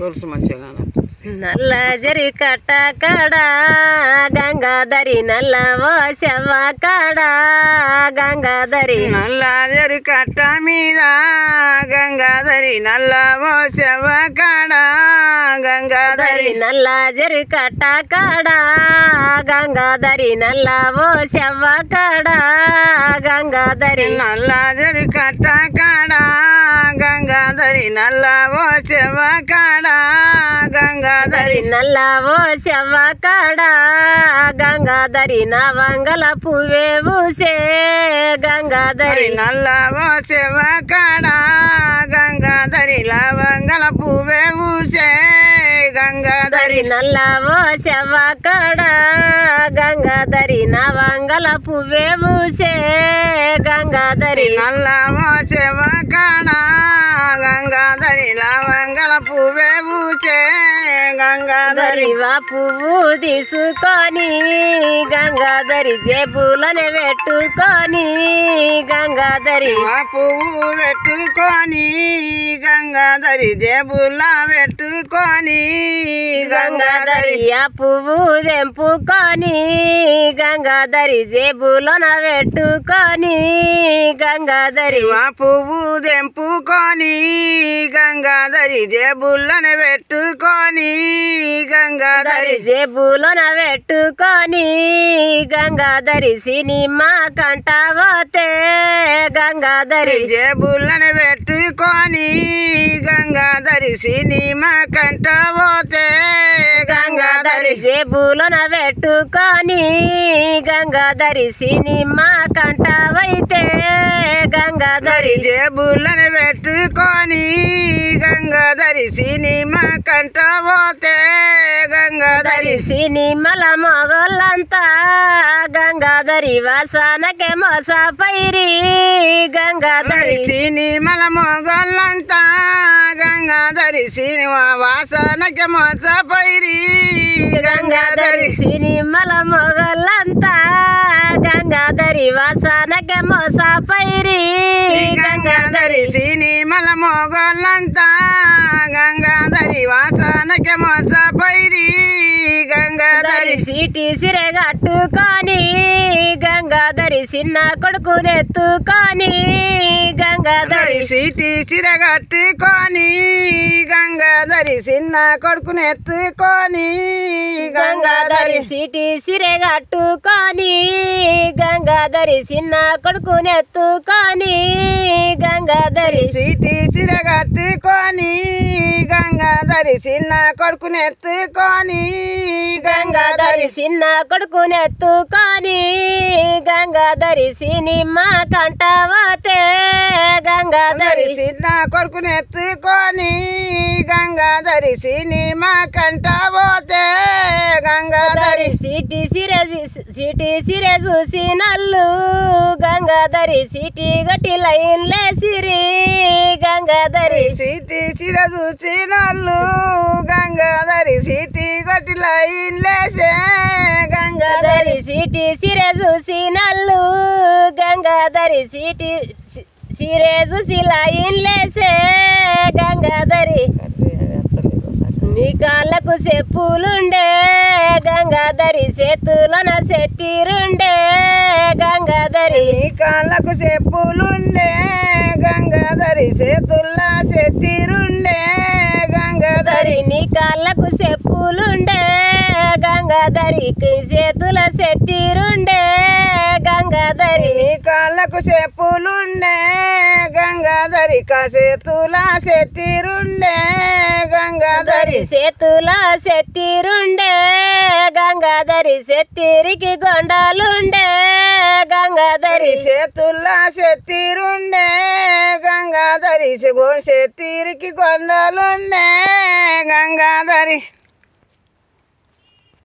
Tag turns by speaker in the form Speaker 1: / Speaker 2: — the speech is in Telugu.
Speaker 1: గొలుసు మంచిగా
Speaker 2: నల్ల జరి కట్ట కాడ గంగాధరి నల్ల ఓ శవ కాడ గంగాధరి
Speaker 1: నల్ల జరి కట్ట మీద గంగాధరి నల్ల ఓ శవ కాడ గంగాధరి
Speaker 2: నల్ల జరి కట్ట కాడ గంగాధరి నల్ల ఓ శవ కాడ గంగాధరి
Speaker 1: నల్ల జరి కట్ట కాడ గంగాధరి నల్ల ఓ శవ కాడ గంగాధరి
Speaker 2: నల్ల ఓ శవ కాడ గంగాధరి నా వంగల పువ్వే ఊసే గంగాధరి
Speaker 1: నల్ల ఓ శవ కాడ గంగాధరి లవంగల పువ్వే ఊసే గంగాధరి
Speaker 2: నల్ల ఓ శవ కాడ గంగాధరి నా వంగల పువ్వే ఊసే గంగాధరి
Speaker 1: నల్ల ఓ శవ కాడ గంగాధరి లవంగల పువ్వే ఊసే గంగాధరి
Speaker 2: వా పువ్వు తీసుకొని గంగాధరి జేబులనే పెట్టుకొని గంగాధరి
Speaker 1: ఆ పువ్వు పెట్టుకొని గంగాధరి జేబులా పెట్టుకొని
Speaker 2: గంగాధరి ఆ పువ్వు తెంపుకొని గంగాధరి జేబులోన పెట్టుకొని గంగాధరి
Speaker 1: ఆ పువ్వు తెంపుకొని గంగాధరి జేబులను పెట్టుకొని గంగాధరి
Speaker 2: జేబులోన పెట్టుకొని గంగాధరి సినిమా కంటవతే గంగాధరి
Speaker 1: జేబులను పెట్టుకొని గంగాధరి సినిమా కంటవతే
Speaker 2: గంగాధరి జేబులోన పెట్టుకొని గంగాధరి సినిమా కంటవైతే గంగాధరి
Speaker 1: జేబులను పెట్టుకొని గంగాధరి సినిమా కంటవతే గంగాధరి
Speaker 2: సినిమాల మొగోళ్ళంతా గంగాధరి వాసనకే మోసపైరి గంగాధరి
Speaker 1: సినిమాల మొగోళ్ళంతా గంగాధరి సినిమా వాసనకి మోసపైరి
Speaker 2: గంగాధరి సినిమాల మొగోళ్ళంతా గంగాధరి వాసనకే మోసపైరి
Speaker 1: గంగాధరి సినిమాల మొగోళ్ళంతా గంగాధరి వాసనకి మోసపైరి గంగాధరి
Speaker 2: సీటి సిరె కట్టుకొని గంగాధరి చిన్న కొడుకునెత్తుకొని గంగాధరి
Speaker 1: సీటి చిరగట్టుకొని గంగాధరి చిన్న కొడుకునెత్తుకొని
Speaker 2: గంగాధరి సీటి సిరె కట్టుకొని గంగాధరి చిన్న కొడుకునెత్తుకొని గంగాధరి
Speaker 1: సీటి చిరగట్టుకొని గంగాధరి చిన్న కొడుకునెత్తుకొని
Speaker 2: గంగాధరి చిన్న కొడుకునెత్తుకొని గంగాధరి సినిమా కంటవతే గంగాధరి
Speaker 1: చిన్న కొడుకునెత్తుకొని గంగాధరి సినిమా కంటవతే గంగాధరి
Speaker 2: సీటి సిరె చూసి నల్లు గంగాధరి సీటి గట్టి లైన్ లేసిరి గంగాధరి
Speaker 1: సీటి చిర చూసి నల్లు గంగాధరి సీటి గట్టి లైన్ లేసే
Speaker 2: గంగాధరి సీటి సిరె చూసి నల్లు గంగాధరి సీటి సిరె చూసి లైన్ లేసే గంగాధరి నీ కాళ్ళకు చెప్పులుండే గంగాధరి చేతులన చెత్తిరుండే గంగాధరి
Speaker 1: నీ కాళ్ళకు చెప్పులుండే గంగాధరి చేతుల్లా చెత్తిరుండే గంగాధరి
Speaker 2: నీ కాళ్ళకు చెప్పులుండే గంగాధరి చేతుల చెత్తిరుండే గంగాధరి
Speaker 1: నీ కాళ్ళకు చెప్పులుండే గంగాధరి చేతుల చెత్తిరుండే గంగాధరి
Speaker 2: చేతుల చెత్తిరుండే గంగాధరి చెత్తిరికి గొండాలుండే గంగాధరి
Speaker 1: చేతుల్లా చెత్తిరుండే గంగాధరి చెత్తిరికి కొండలుండే గంగాధరి